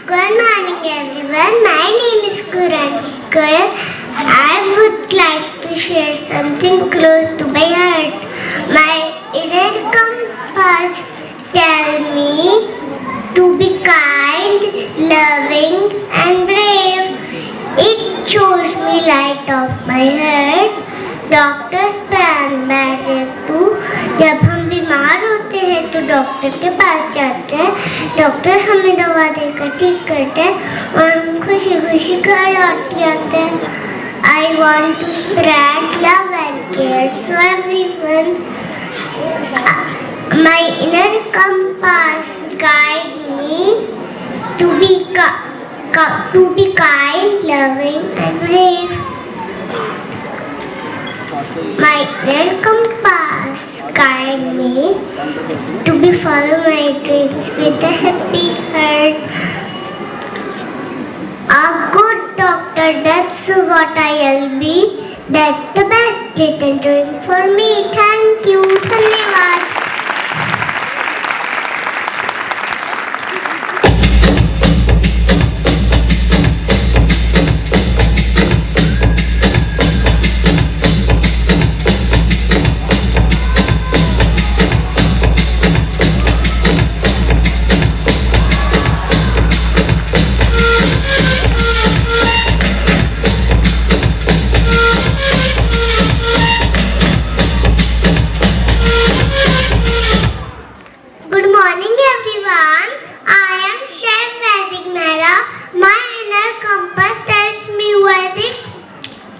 Good morning everyone. My name is Kuranjikar. I would like to share something close to my heart. My inner compass tell me to be kind, loving and brave. It shows me light of my heart. Doctors plan magic to जब हम बीमार होते हैं तो doctor के पास जाते हैं. Doctor हमें दवा देकर ठीक करते हैं और हम खुशी खुशी घर लौट जाते हैं. I want to spread love and care to everyone. My inner compass guide me to be kind, loving and brave. My inner compass guide me to be follow my dreams with a happy heart. A good doctor, that's what I'll be. That's the best little dream for me. Thank you. धन्यवाद.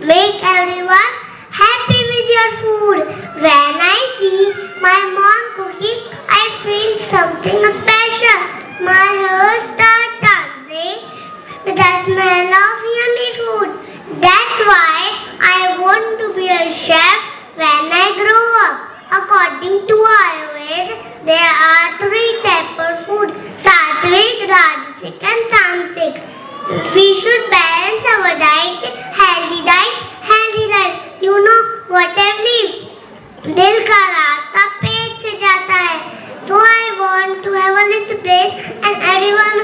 Make everyone happy with your food. When I see my mom cooking, I feel something special. My heart starts dancing with the smell of yummy food. That's why I want to be a chef when I grow up. According to Ayurveda, there are 3 types of food: Sattvic, Rajasic and Tamasic. We should balance our diet, healthy life. You know what I believe? दिल का रास्ता पेट से जाता है. So I want to have a little place and everyone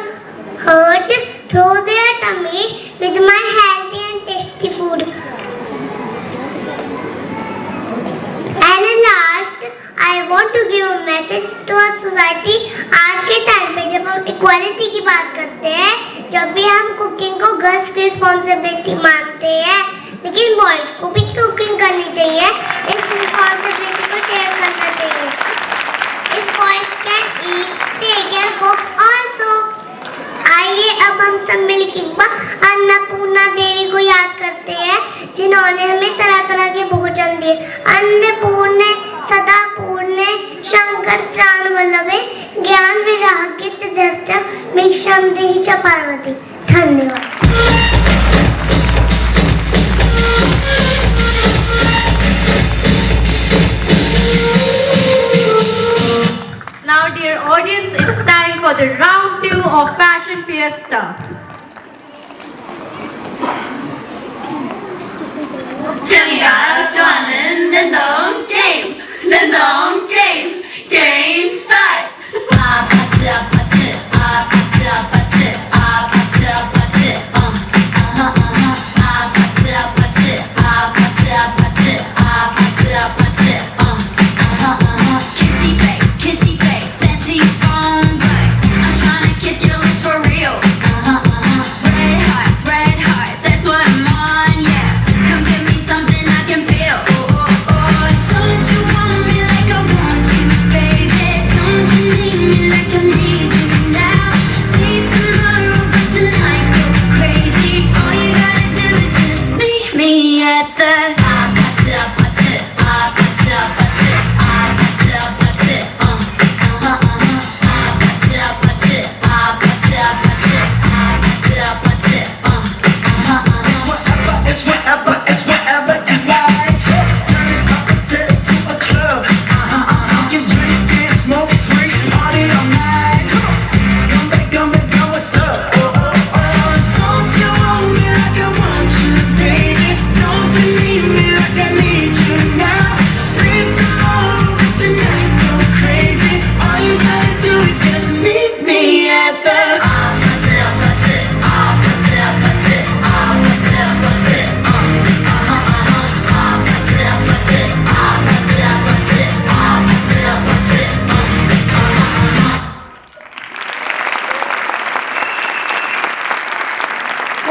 hurt through their tummy with my healthy and tasty food. And last, I want to give a message to our society. आज के time पे जब हम equality की बात करते हैं, जब भी हम कुकिंग को गर्ल्स की रिस्पॉन्सिबिलिटी मानते हैं, लेकिन बॉयज को भी कुकिंग करनी चाहिए. इस रिस्पॉन्सिबिलिटी को शेयर करना चाहिए. If boys can eat, they can cook also. आइए अब हम सब मिलकर अन्नपूर्णा देवी को याद करते हैं, जिन्होंने हमें तरह तरह के भोजन दिए. अन्नपूर्णे सदा पूर्णे शंकर प्राण वल्लभे ज्ञान विराग्य सिद्धार्थ भिक्षाम देहि च पार्वती. धन्यवाद. Now dear audience, it's time for the round 2 of Fashion Fiesta. 좋아하는 랜덤 게임, 게임 스타트. 아파트, 아파트, 아파트, 아파트, 아파트, 아파트, 아파트, 아파트, 아파트, 아파트, 아파트, 아파트, kissy face, sent to your phone, but I'm tryna kiss your lips for real. Red hearts, that's what I'm on, yeah. Come give me something I can feel. Oh, don't you want me like I want you, baby? Don't you need me like I need you now? Say to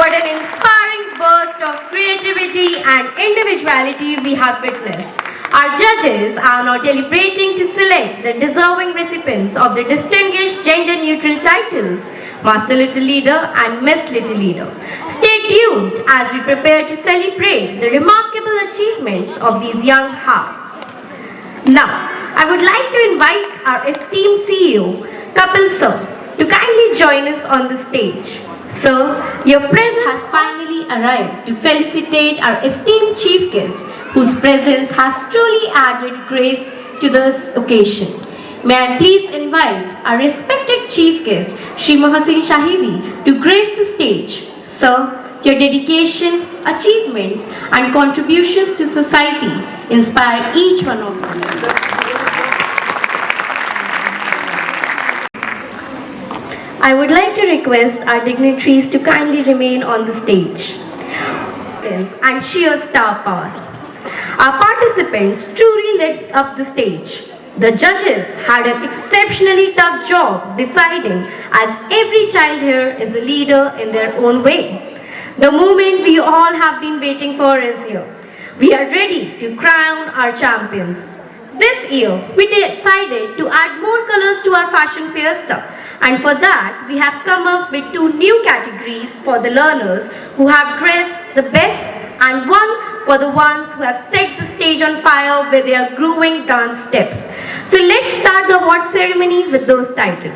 What an inspiring burst of creativity and individuality we have witnessed. Our judges are now deliberating to select the deserving recipients of the distinguished gender-neutral titles, Master Little Leader and Miss Little Leader. Stay tuned as we prepare to celebrate the remarkable achievements of these young hearts. Now, I would like to invite our esteemed CEO, Kapil Sir, to kindly join us on the stage. Sir, your presence has finally arrived to felicitate our esteemed chief guest, whose presence has truly added grace to this occasion. May I please invite our respected chief guest, Shri Mohsin Shahidi, to grace the stage. Sir, your dedication, achievements, and contributions to society inspire each one of you. I would like to request our dignitaries to kindly remain on the stage. And sheer star power. Our participants truly lit up the stage. The judges had an exceptionally tough job deciding, as every child here is a leader in their own way. The moment we all have been waiting for is here. We are ready to crown our champions. This year, we decided to add more colors to our fashion fiesta. And for that, we have come up with 2 new categories for the learners who have dressed the best, and one for the ones who have set the stage on fire with their grooving dance steps. So let's start the award ceremony with those titles.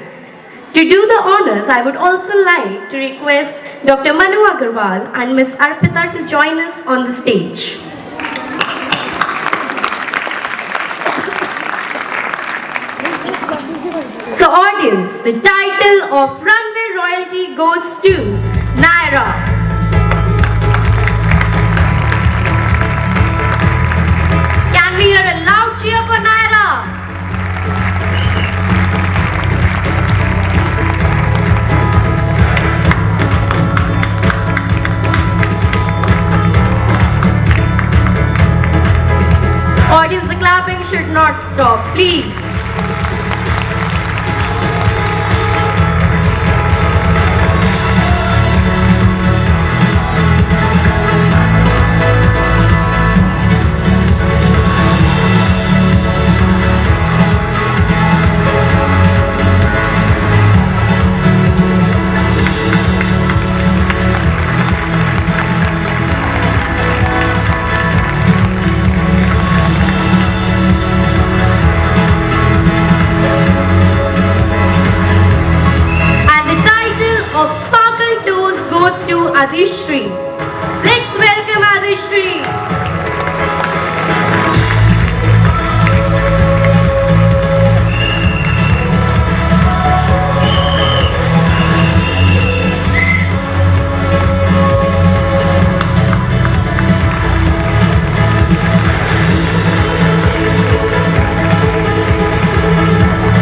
To do the honors, I would also like to request Dr. Manu Agarwal and Ms. Arpita to join us on the stage. So audience, the title of Runway Royalty goes to Naira. Can we hear a loud cheer for Naira? Audience, the clapping should not stop, please. Adishri. Let's welcome Adishri.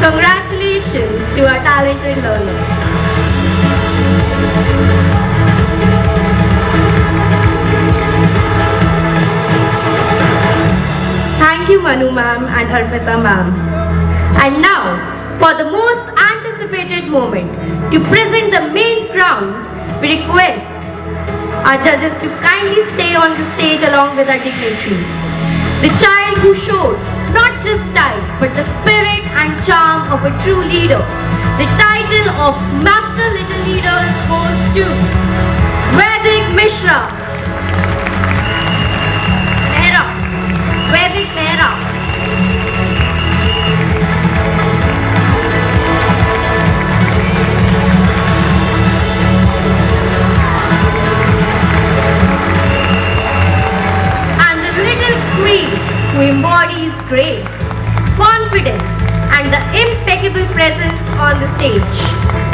Congratulations to our talented learners. Thank you, Manu ma'am and Arpita ma'am. And now, for the most anticipated moment, to present the main crowns, we request our judges to kindly stay on the stage along with our dignitaries. The child who showed not just style, but the spirit and charm of a true leader. The title of Master Little Leaders goes to Vaidik Mishra. Vaidik Mehra. And the little queen who embodies grace, confidence, and the impeccable presence on the stage.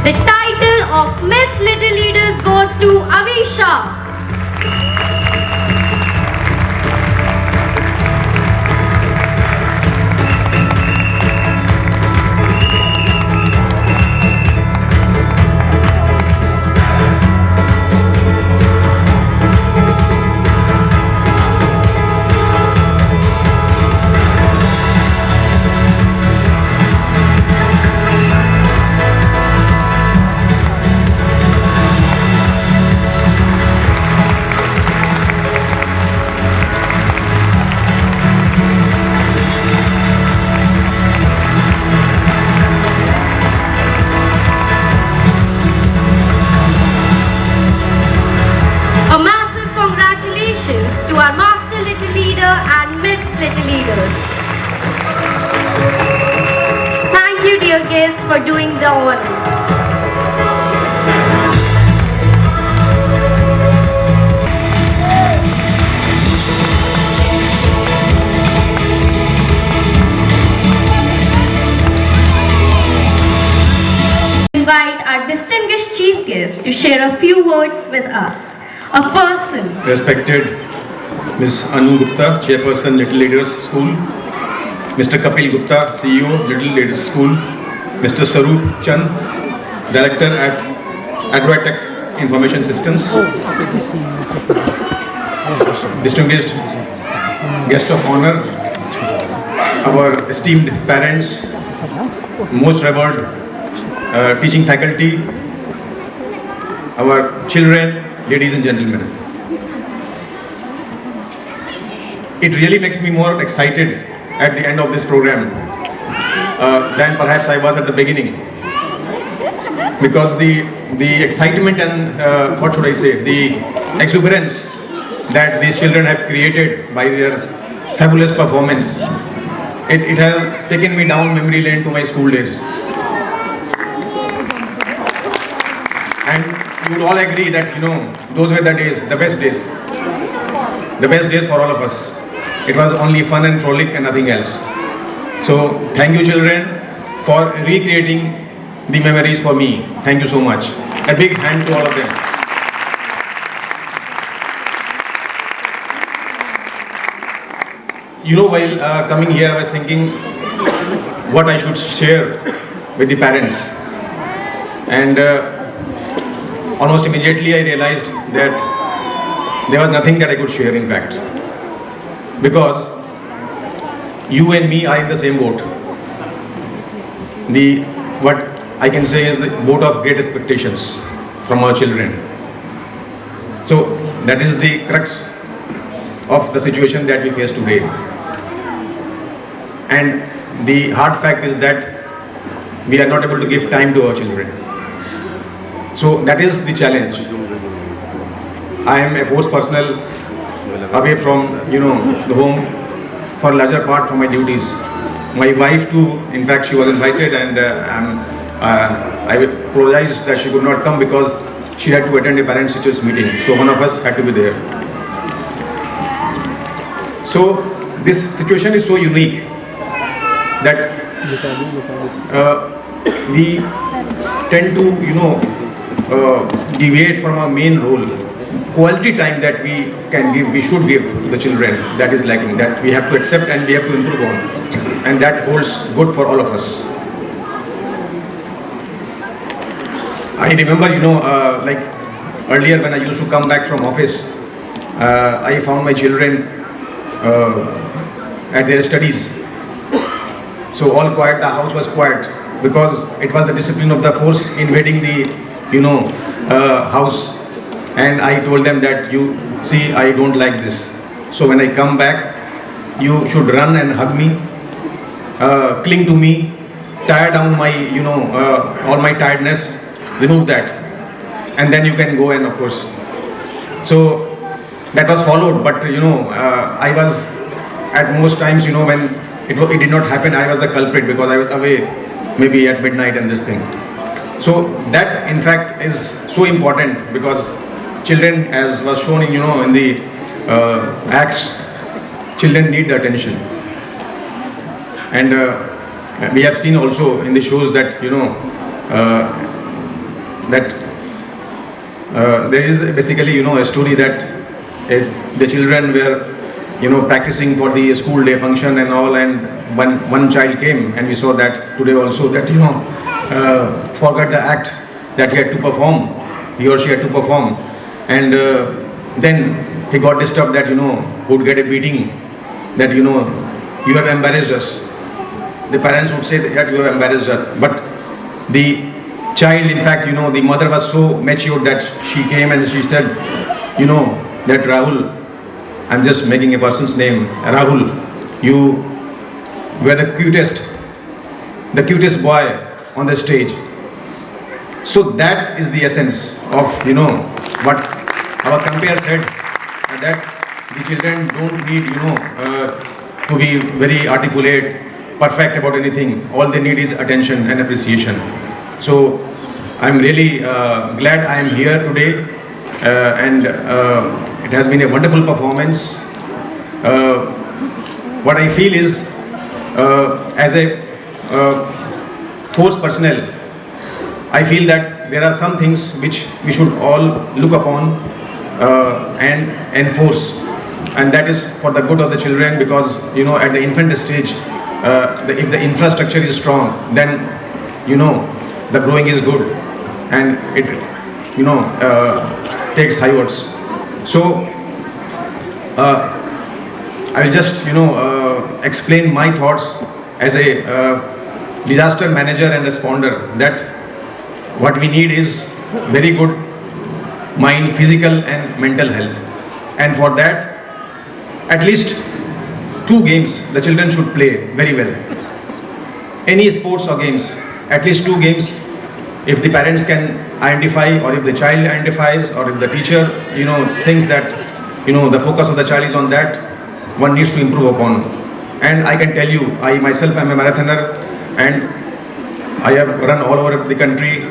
The title of Miss Little Leaders goes to Avisha. for doing the honors. Invite our distinguished chief guest to share a few words with us. A person. Respected Ms. Anu Gupta, Chairperson, Little Leaders School, Mr. Kapil Gupta, CEO, Little Leaders School, Mr. Sarup Chand, Director at Advitech Information Systems, distinguished guest of honor, our esteemed parents, most revered teaching faculty, our children, ladies and gentlemen. It really makes me more excited at the end of this program than perhaps I was at the beginning, because the excitement and what should I say, the exuberance that these children have created by their fabulous performance, it has taken me down memory lane to my school days. And you would all agree that, you know, those were the days, the best days for all of us. It was only fun and frolic and nothing else. So thank you, children, for recreating the memories for me. Thank you so much. A big hand to all of them. You know, while coming here, I was thinking what I should share with the parents. And almost immediately I realized that there was nothing that I could share, in fact. Because you and me are in the same boat. What I can say is the boat of great expectations from our children. So that is the crux of the situation that we face today. And the hard fact is that we are not able to give time to our children. So that is the challenge. I am a force personnel away from, you know, the home for a larger part from my duties. My wife too, in fact, she was invited, and I apologize that she could not come because she had to attend a parents teachers meeting. So one of us had to be there. So this situation is so unique that we tend to, you know, deviate from our main role. Quality time that we can give, we should give to the children, that is lacking, that we have to accept and we have to improve on, and that holds good for all of us. I remember, you know, like earlier when I used to come back from office, I found my children at their studies. So all quiet, the house was quiet, because it was the discipline of the force invading the, you know, house. And I told them that, you see, I don't like this. So when I come back, you should run and hug me, cling to me, tear down my, you know, all my tiredness, remove that. And then you can go, and of course. So that was followed, but, you know, I was at most times, you know, when it did not happen, I was the culprit because I was away maybe at midnight and this thing. So that in fact is so important, because children, as was shown in, you know, in the acts, children need the attention. And we have seen also in the shows that, you know, that there is basically, you know, a story that the children were, you know, practicing for the school day function and all, and one child came, and we saw that today also, that, you know, forgot the act that he had to perform, he or she had to perform, and then he got disturbed that, you know, would get a beating, that, you know, you have embarrassed us. The parents would say that you have embarrassed us, but the child, in fact, you know, the mother was so mature that she came and she said, you know, that Rahul, I'm just making a person's name, Rahul, you were the cutest boy on the stage. So that is the essence of, you know, what our compare said, that the children don't need, you know, to be very articulate, perfect about anything. All they need is attention and appreciation. So I'm really glad I am here today, and it has been a wonderful performance. What I feel is, as a force personnel, I feel that there are some things which we should all look upon and enforce, and that is for the good of the children, because at the infant stage, if the infrastructure is strong, then the growing is good, and it takes highwards. So I will just explain my thoughts as a disaster manager and responder, that what we need is very good mind, physical and mental health, and for that at least 2 games the children should play very well. Any sports or games, at least 2 games. If the parents can identify, or if the child identifies, or if the teacher thinks that the focus of the child is on that, one needs to improve upon. And I can tell you, I myself am a marathoner, and I have run all over the country.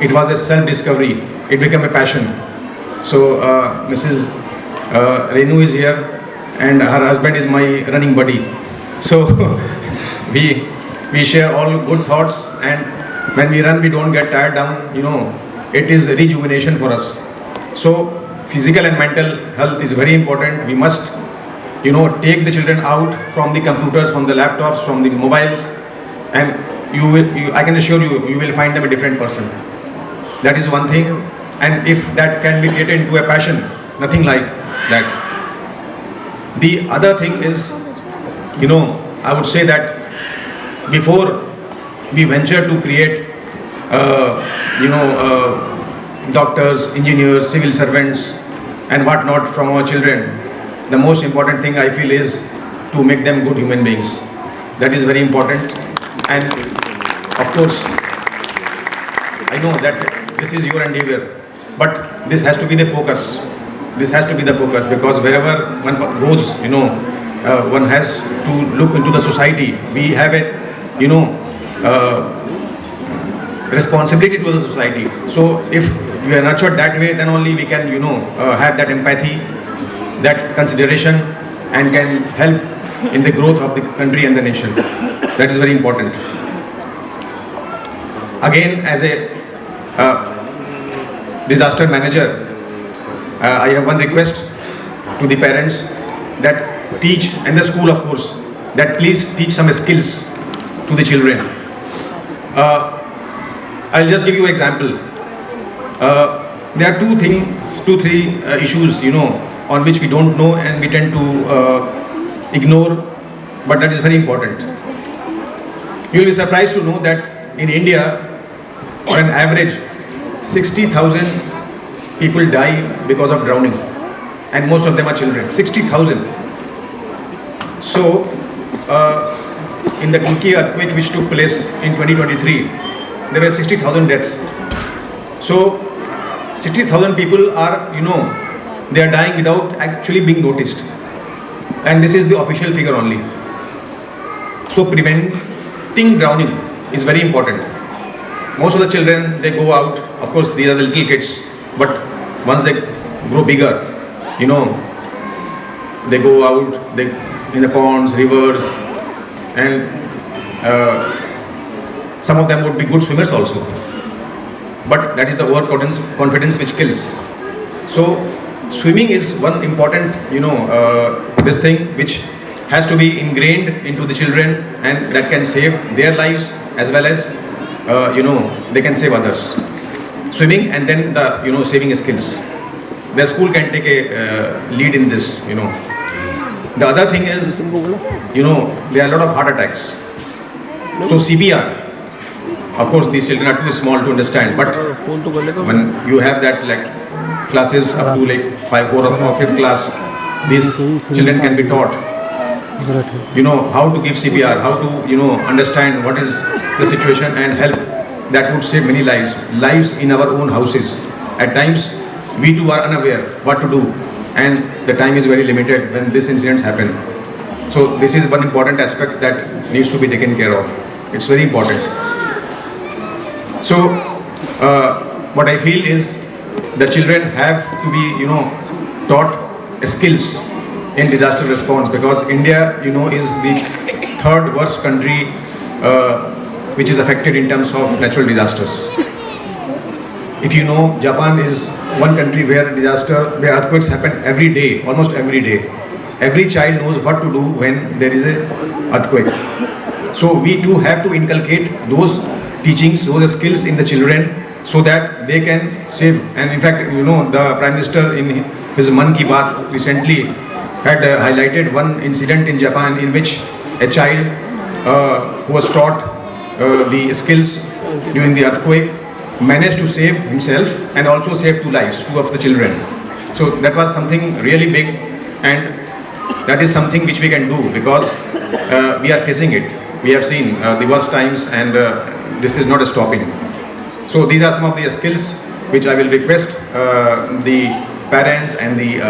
It was a self-discovery. It became a passion. So Mrs. Renu is here, and her husband is my running buddy. So we share all good thoughts, and when we run, we don't get tired down. It is rejuvenation for us. So physical and mental health is very important. We must take the children out from the computers, from the laptops, from the mobiles, and I can assure you, you will find them a different person. That is one thing, and if that can be created into a passion, nothing like that. The other thing is, I would say that before we venture to create, doctors, engineers, civil servants, and whatnot from our children, the most important thing I feel is to make them good human beings. That is very important. And of course, I know that this is your endeavor, but this has to be the focus. This has to be the focus, because wherever one goes, one has to look into the society. We have a, responsibility to the society. So if we are nurtured that way, then only we can, have that empathy, that consideration, and can help in the growth of the country and the nation. That is very important. Again, as a disaster manager, I have one request to the parents, that teach, and the school of course, that please teach some skills to the children. I'll just give you an example. There are two, three issues, on which we don't know and we tend to ignore, but that is very important. You will be surprised to know that in India, on an average, 60,000 people die because of drowning, and most of them are children. 60,000. So, in the Turkey earthquake which took place in 2023, there were 60,000 deaths. So, 60,000 people are, they are dying without actually being noticed. And this is the official figure only. So, preventing drowning is very important. Most of the children, they go out, of course these are the little kids, but once they grow bigger, they go out in the ponds, rivers, and some of them would be good swimmers also. But that is the overconfidence which kills. So swimming is one important, this thing which has to be ingrained into the children, and that can save their lives as well as, they can save others. Swimming, and then the, saving skills. The school can take a lead in this, The other thing is, there are a lot of heart attacks. So CPR, of course these children are too small to understand, but when you have that like classes up to like 4th or 5th class, these children can be taught, how to give CPR, how to, understand what is the situation and help. That would save many lives in our own houses. At times, we too are unaware what to do, and the time is very limited when these incidents happen. So this is one important aspect that needs to be taken care of. It's very important. So what I feel is the children have to be, taught skills in disaster response, because India, is the third worst country which is affected in terms of natural disasters. If you know, Japan is one country where earthquakes happen every day, almost every day. Every child knows what to do when there is an earthquake. So we too have to inculcate those teachings, those skills in the children, so that they can save. And in fact, the Prime Minister in his Mann Ki Baat recently had highlighted one incident in Japan in which a child who was taught the skills during the earthquake managed to save himself and also save two lives, two of the children. So that was something really big, and that is something which we can do, because we are facing it. We have seen the worst times, and this is not stopping. So these are some of the skills which I will request the parents and the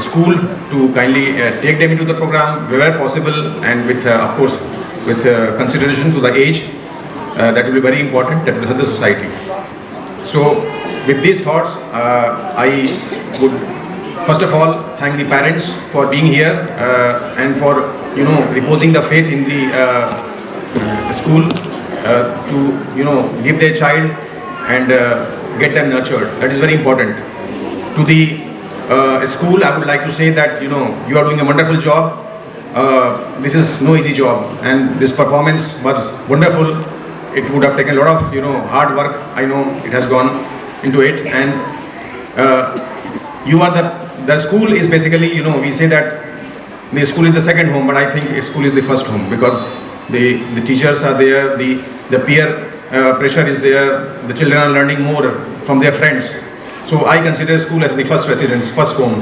school to kindly take them into the program wherever possible, and with of course with consideration to the age. That will be very important. That will help the society. So with these thoughts, I would first of all thank the parents for being here and for reposing the faith in the school to give their child and get them nurtured. That is very important. To the school, I would like to say that you are doing a wonderful job. This is no easy job, and this performance was wonderful. It would have taken a lot of hard work. I know it has gone into it, and you are the school is basically we say that the school is the second home, but I think school is the first home, because the teachers are there, the peer pressure is there, the children are learning more from their friends. So I consider school as the first residence, first home.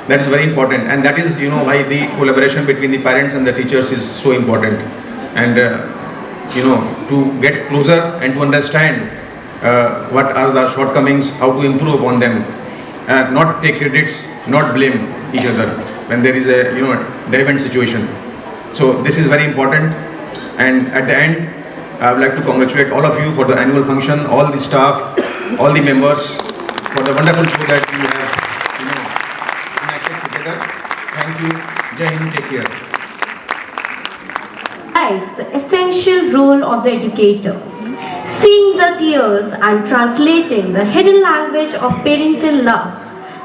That is very important, and that is why the collaboration between the parents and the teachers is so important, and to get closer and to understand what are the shortcomings, how to improve upon them, not take credits, not blame each other when there is a relevant situation. So this is very important, and at the end I would like to congratulate all of you for the annual function, all the staff, all the members, for the wonderful show that you have enacted together. Thank you. Jai Hind. Take care. Highlights the essential role of the educator, seeing the tears and translating the hidden language of parental love,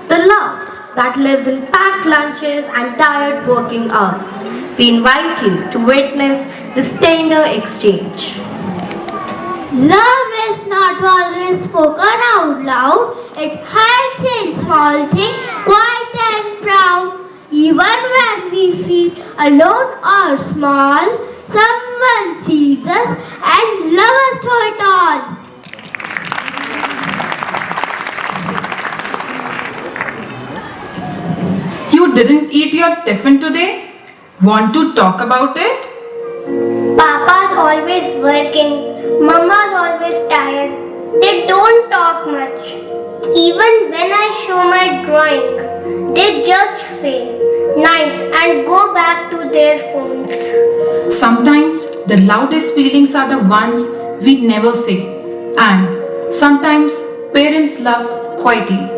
the love that lives in packed lunches and tired working hours. We invite you to witness this tender exchange. Love is not always spoken out loud. It hides in small things, quiet and proud. Even when we feel alone or small, someone sees us and loves us through it all. You didn't eat your tiffin today? Want to talk about it? Papa's always working. Mama's always tired. They don't talk much. Even when I show my drawing, they just say, nice, and go back to their phones. Sometimes the loudest feelings are the ones we never say. And sometimes parents love quietly,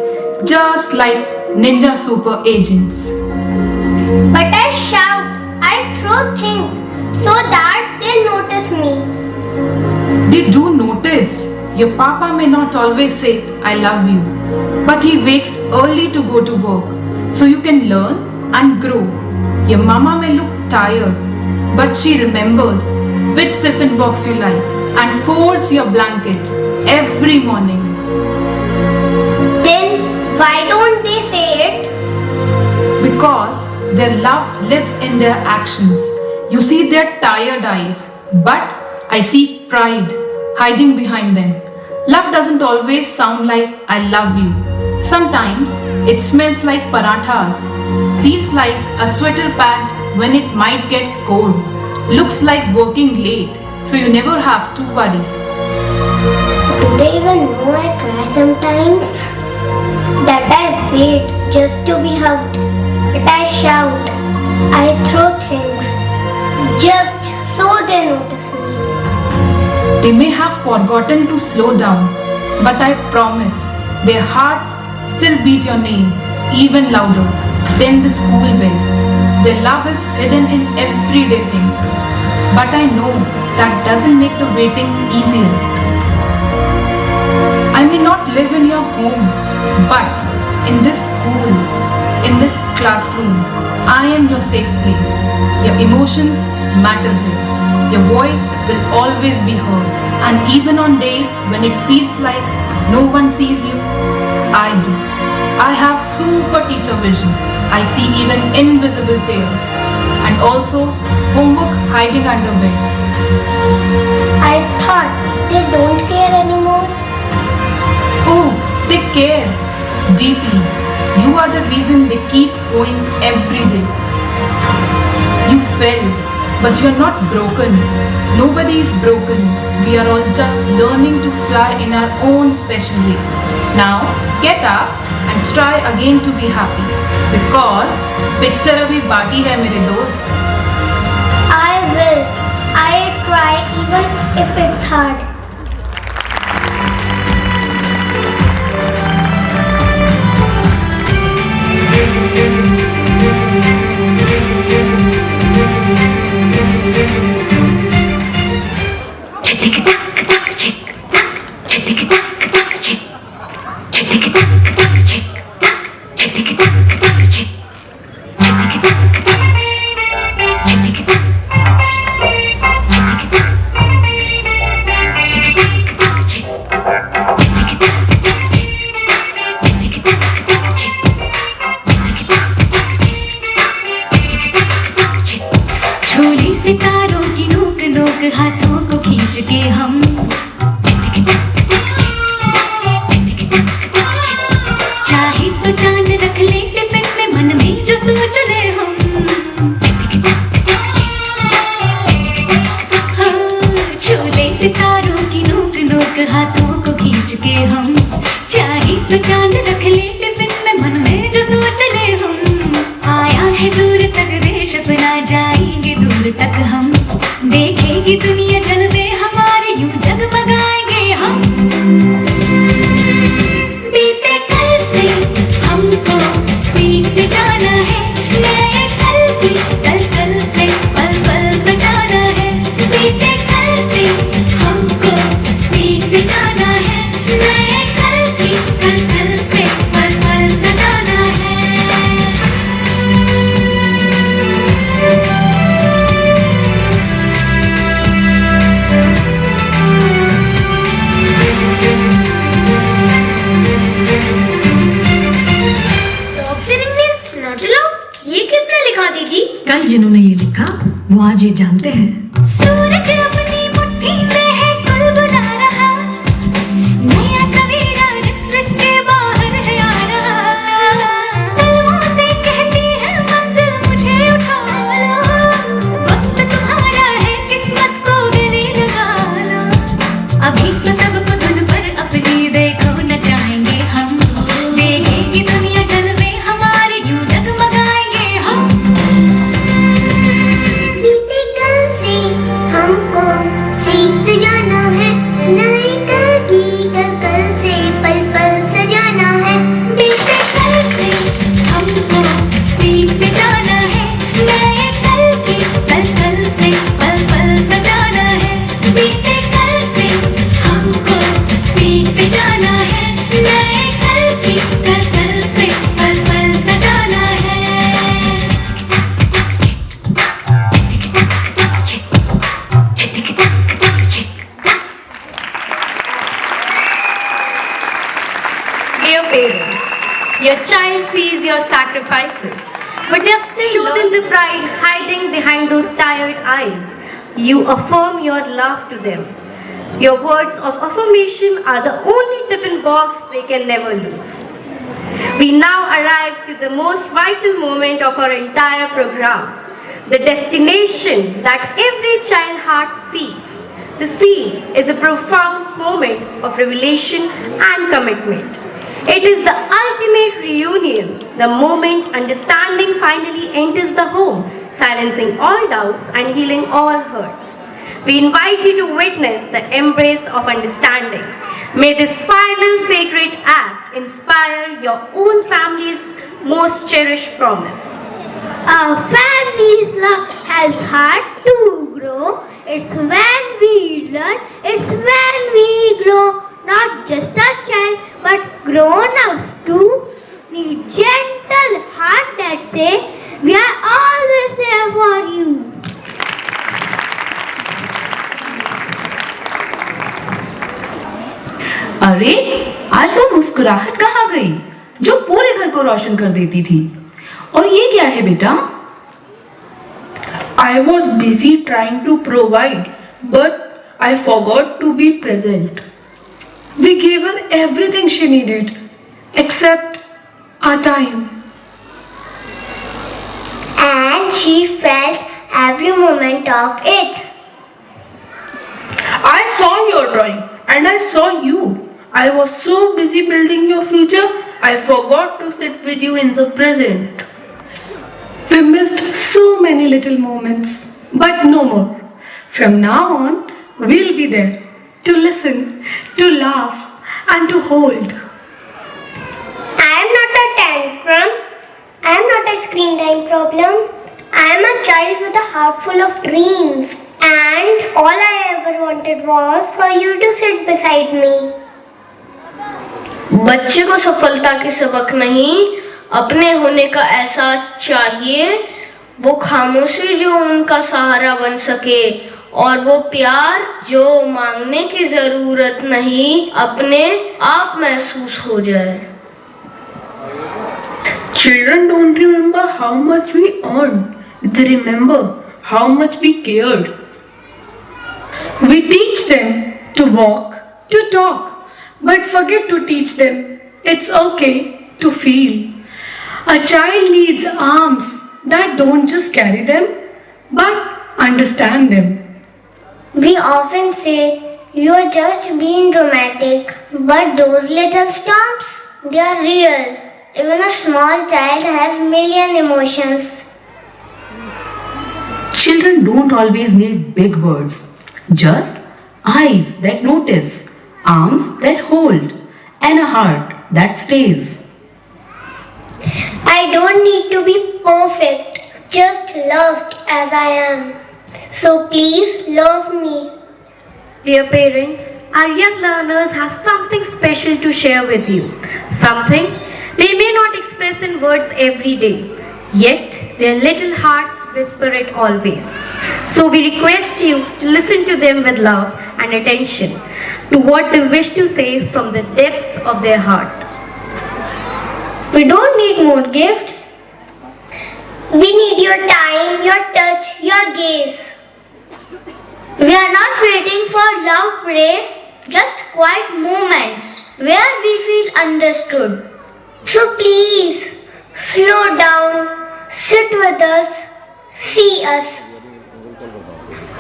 just like ninja super agents. But I shout, I throw things so that they notice me. They do notice. Your papa may not always say, I love you, but he wakes early to go to work, so you can learn and grow. Your mama may look tired, but she remembers which tiffin box you like and folds your blanket every morning. Then why don't they say it? Because their love lives in their actions. You see their tired eyes, but I see pride hiding behind them. Love doesn't always sound like I love you. Sometimes it smells like parathas, feels like a sweater pad when it might get cold, looks like working late, so you never have to worry. Do they even know I cry sometimes? That I wait just to be hugged. But I shout, I throw things just so they notice me. They may have forgotten to slow down, but I promise their hearts still beat your name even louder than the school bell. Their love is hidden in everyday things, but I know that doesn't make the waiting easier. I may not live in your home, but in this school, in this classroom, I am your safe place. Your emotions matter here. Your voice will always be heard. And even on days when it feels like no one sees you, I do. I have super teacher vision. I see even invisible tears. And also homework hiding under beds. I thought they don't care anymore. Oh, they care deeply. You are the reason they keep going every day. You fell, but you are not broken. Nobody is broken. We are all just learning to fly in our own special way. Now, get up and try again to be happy. Because picture abhi baki hai mere dost. I will. I'll try even if it's hard. Chole सितारों की नोक नोक हाथों को खींच के हम चाहे तो चांद रख ले टिफिन में मन में जो सोच ले हम हाँ, छोले सितारों की नोक नोक हाथों को खींच के हम चाहे तो चांद रख ले टिफिन में मन में जो सोच ले हम आया है दूर तक देश अपना जाएंगे दूर तक हम देखेगी दुनिया जलवे हमारे यूं जगमगाएंगे हम बीते कल से हमको सीख जाना है नए कल की कल कल से पल पल सजाना है बीते कल से हमको सीख जाना है नए कल की कल कल से पल पल सजाना है ये किसने लिखा दीदी? कल जिन्होंने ये लिखा वो आज ये जानते हैं। सूरज अपनी मुट्ठी में है कुल बुला रहा नया सवेरा रिस के बाहर है आ रहा तलवों से कहती है मंजिल मुझे उठा लो वक्त तुम्हारा है किस्मत को गले लगा लो अभी तो सबको धुन पर अपनी देखो नचाएंगे हम देखेंगे दुनिया जलवे हमारे यूं जगमगाएंगे हम बीते कल से हमको सीख जाना है नए कल की कल कल से पल पल सजाना है बीते कल से हमको सीख जाना है नए कल की कल कल से पल पल सजाना है बीते कल से हमको सीख जाना है नए कल की कल कल से पल पल सजाना है Dear parents, your child sees your sacrifices, but they're still learning the pride hiding behind those tired eyes. You affirm your love to them. Your words of affirmation are the only tiffin box they can never lose. We now arrive to the most vital moment of our entire program, the destination that every child heart seeks. The scene is a profound moment of revelation and commitment. It is the ultimate reunion, the moment understanding finally enters the home, silencing all doubts and healing all hurts. We invite you to witness the embrace of understanding. May this final sacred act inspire your own family's most cherished promise. Our family's love helps heart to grow. It's when we learn, it's when we grow. Not just a child, but grown-ups too. Need gentle heart that say, we are always there for you. अरे आज वो मुस्कुराहट कहाँ गई जो पूरे घर को रोशन कर देती थी? और ये क्या है बेटा? I was busy trying to provide, but I forgot to be present. We gave her everything she needed, except our time. And she felt every moment of it. I saw your drawing and I saw you. I was so busy building your future, I forgot to sit with you in the present. We missed so many little moments, but no more. From now on, we'll be there to listen, to laugh, and to hold. I am not a tantrum. I am not a screen time problem. I am a child with a heart full of dreams. And all I ever wanted was for you to sit beside me. बच्चे को सफलता के सबक नहीं, अपने होने का एहसास चाहिए। वो खामोशी जो उनका सहारा बन सके, और वो प्यार जो मांगने की जरूरत नहीं, अपने आप महसूस हो जाए। Children don't remember how much we earned. They remember how much we cared. We teach them to walk, to talk, but forget to teach them it's okay to feel. A child needs arms that don't just carry them, but understand them. We often say, you are just being dramatic. But those little storms, they are real. Even a small child has million emotions. Children don't always need big words, just eyes that notice, arms that hold, and a heart that stays. I don't need to be perfect, just loved as I am. So please love me. Dear parents, our young learners have something special to share with you. Something they may not express in words every day, yet their little hearts whisper it always. So we request you to listen to them with love and attention to what they wish to say from the depths of their heart. We don't need more gifts. We need your time, your touch, your gaze. We are not waiting for loud praise, just quiet moments where we feel understood. So please, slow down, sit with us, see us.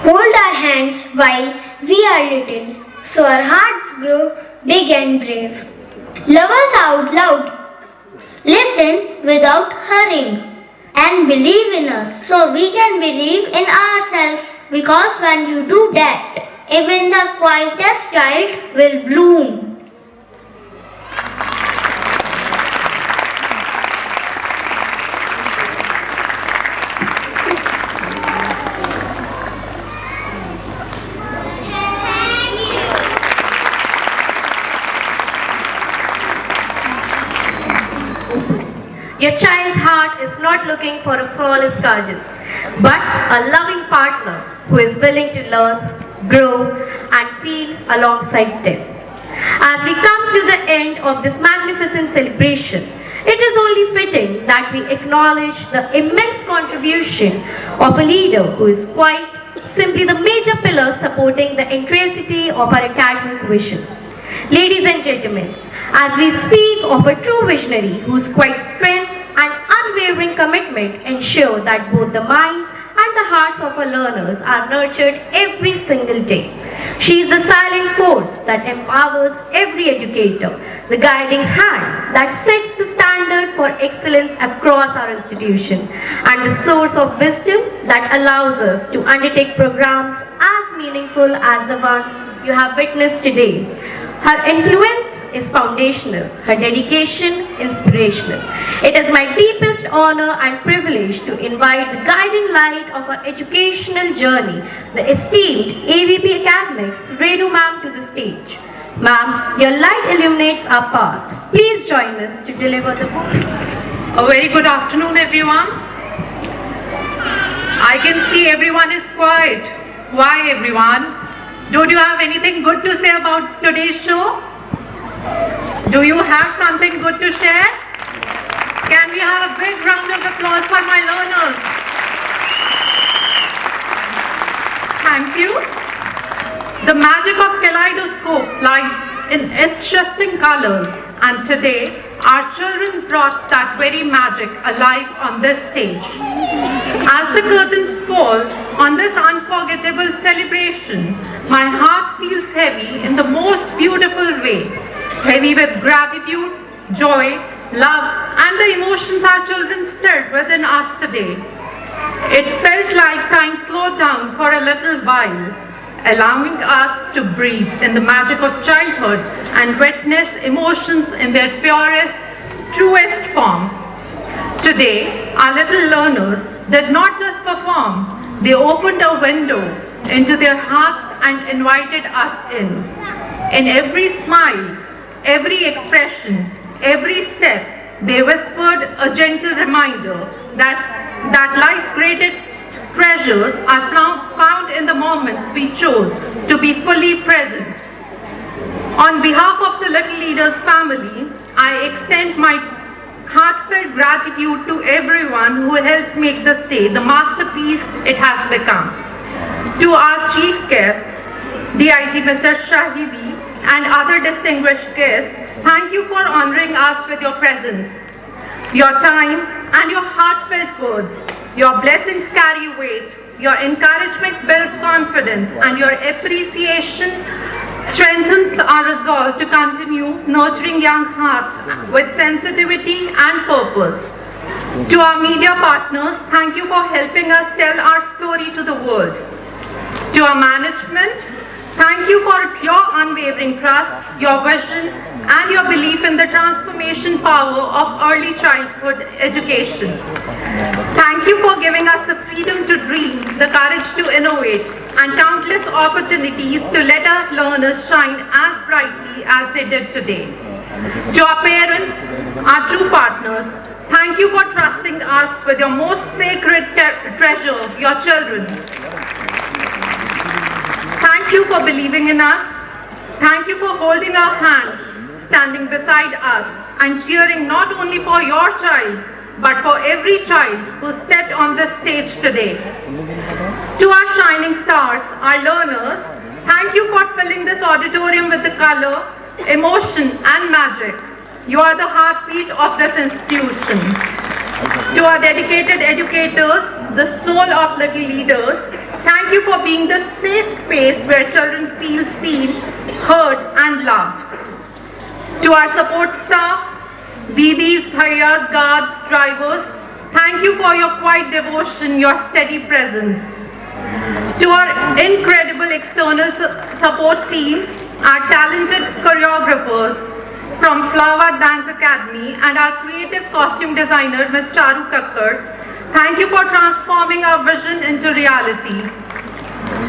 Hold our hands while we are little, so our hearts grow big and brave. Love us out loud. Listen without hurrying. And believe in us, so we can believe in ourselves. Because when you do that, even the quietest child will bloom. Your child's heart is not looking for a flawless guardian, but a loving partner who is willing to learn, grow, and feel alongside them. As we come to the end of this magnificent celebration, it is only fitting that we acknowledge the immense contribution of a leader who is quite simply the major pillar supporting the intricity of our academic vision. Ladies and gentlemen, as we speak of a true visionary whose quiet strength and unwavering commitment ensure that both the minds and the hearts of our learners are nurtured every single day. She is the silent force that empowers every educator, the guiding hand that sets the standard for excellence across our institution, and the source of wisdom that allows us to undertake programs as meaningful as the ones you have witnessed today. Her influence is foundational, her dedication inspirational. It is my deepest honor and privilege to invite the guiding light of our educational journey, the esteemed AVP Academics, Renu Ma'am, to the stage. Ma'am, your light illuminates our path. Please join us to deliver the book. A very good afternoon, everyone. I can see everyone is quiet. Why, everyone? Don't you have anything good to say about today's show? Do you have something good to share? Can we have a big round of applause for my learners? Thank you. The magic of kaleidoscope lies in its shifting colors, and today our children brought that very magic alive on this stage. As the curtains fall on this unforgettable celebration, my heart feels heavy in the most beautiful way. Heavy with gratitude, joy, love, and the emotions our children stirred within us today. It felt like time slowed down for a little while, allowing us to breathe in the magic of childhood and witness emotions in their purest, truest form. Today, our little learners did not just perform, they opened a window into their hearts and invited us in. In every smile, every expression, every step, they whispered a gentle reminder that life's greatest treasures are found in the moments we chose to be fully present. On behalf of the Little Leaders family, I extend my heartfelt gratitude to everyone who helped make this day the masterpiece it has become. To our chief guest, DIG Mr. Shahidi, and other distinguished guests, thank you for honoring us with your presence. Your time and your heartfelt words, your blessings carry weight, your encouragement builds confidence, and your appreciation strengthens our resolve to continue nurturing young hearts with sensitivity and purpose. To our media partners, thank you for helping us tell our story to the world. To our management, thank you for your unwavering trust, your vision, and your belief in the transformation power of early childhood education. Thank you for giving us the freedom to dream, the courage to innovate, and countless opportunities to let our learners shine as brightly as they did today. To our parents, our true partners, thank you for trusting us with your most sacred treasure, your children. Thank you for believing in us. Thank you for holding our hand, standing beside us, and cheering not only for your child, but for every child who stepped on this stage today. To our shining stars, our learners, thank you for filling this auditorium with the color, emotion, and magic. You are the heartbeat of this institution. To our dedicated educators, the soul of Little Leaders, thank you for being the safe space where children feel seen, heard, and loved. To our support staff, Didis, Bhaiyas, guards, drivers, thank you for your quiet devotion, your steady presence. To our incredible external support teams, our talented choreographers from Flower Dance Academy, and our creative costume designer, Ms. Charu Kakkar, thank you for transforming our vision into reality.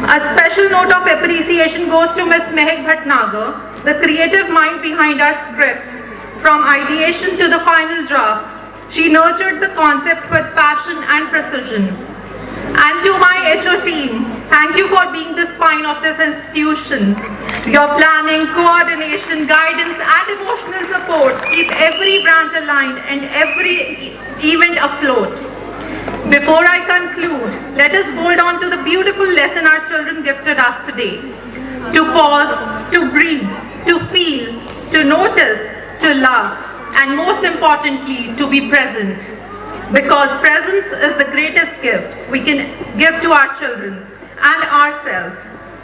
A special note of appreciation goes to Ms. Mehak Bhatnagar, the creative mind behind our script. From ideation to the final draft, she nurtured the concept with passion and precision. And to my HO team, thank you for being the spine of this institution. Your planning, coordination, guidance, and emotional support keep every branch aligned and every event afloat. Before I conclude, let us hold on to the beautiful lesson our children gifted us today. To pause, to breathe, to feel, to notice, to love, and most importantly, to be present. because presence is the greatest gift we can give to our children and ourselves.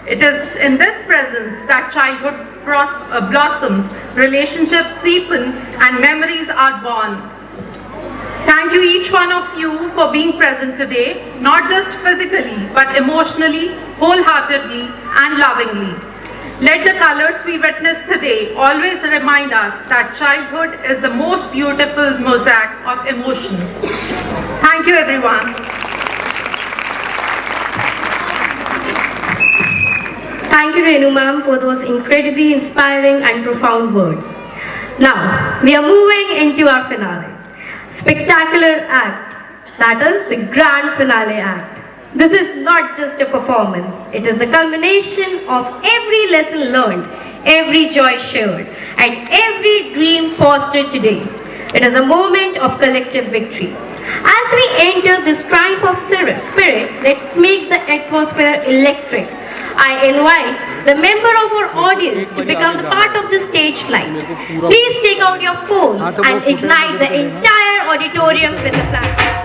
It is in this presence that childhood blossoms, relationships deepen, and memories are born. Thank you each one of you for being present today, not just physically, but emotionally, wholeheartedly, and lovingly. Let the colors we witness today always remind us that childhood is the most beautiful mosaic of emotions. Thank you, everyone. Thank you, Renu ma'am, for those incredibly inspiring and profound words. Now, we are moving into our finale. Spectacular act, that is the grand finale act. This is not just a performance, it is the culmination of every lesson learned, every joy shared, and every dream fostered today. It is a moment of collective victory. As we enter this triumph of spirit, let's make the atmosphere electric. I invite the member of our audience to become the part of the stage light. Please take out your phones and ignite the entire auditorium with a flash.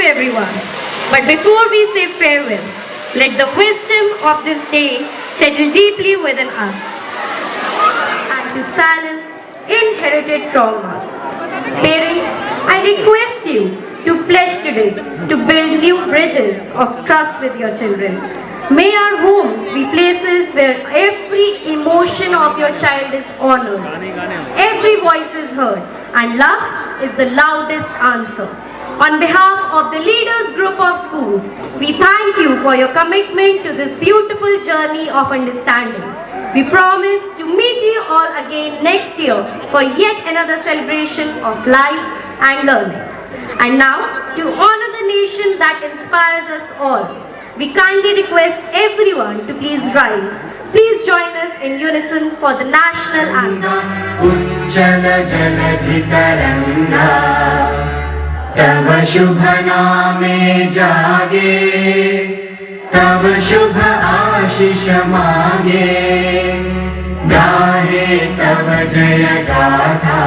Everyone. But before we say farewell, let the wisdom of this day settle deeply within us and to silence inherited traumas. Parents, I request you to pledge today to build new bridges of trust with your children. May our homes be places where every emotion of your child is honored, every voice is heard, and love is the loudest answer. On behalf of the Leaders Group of Schools, we thank you for your commitment to this beautiful journey of understanding. We promise to meet you all again next year for yet another celebration of life and learning. And now, to honor the nation that inspires us all, we kindly request everyone to please rise. Please join us in unison for the national anthem. तव शुभ नामे जागे, तव शुभ आशीष मांगे, गाहे तव जय गाथा,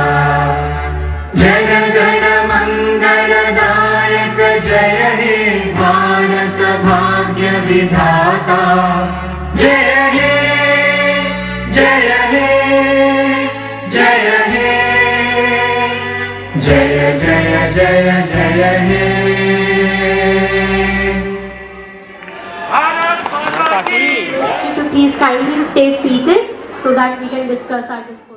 जन गण मंगलदायक जय हे भारत भाग्य विधाता, जय हे जय हे जय हे जय जय जय जय हे। Please kindly stay seated so that we can discuss our discussion.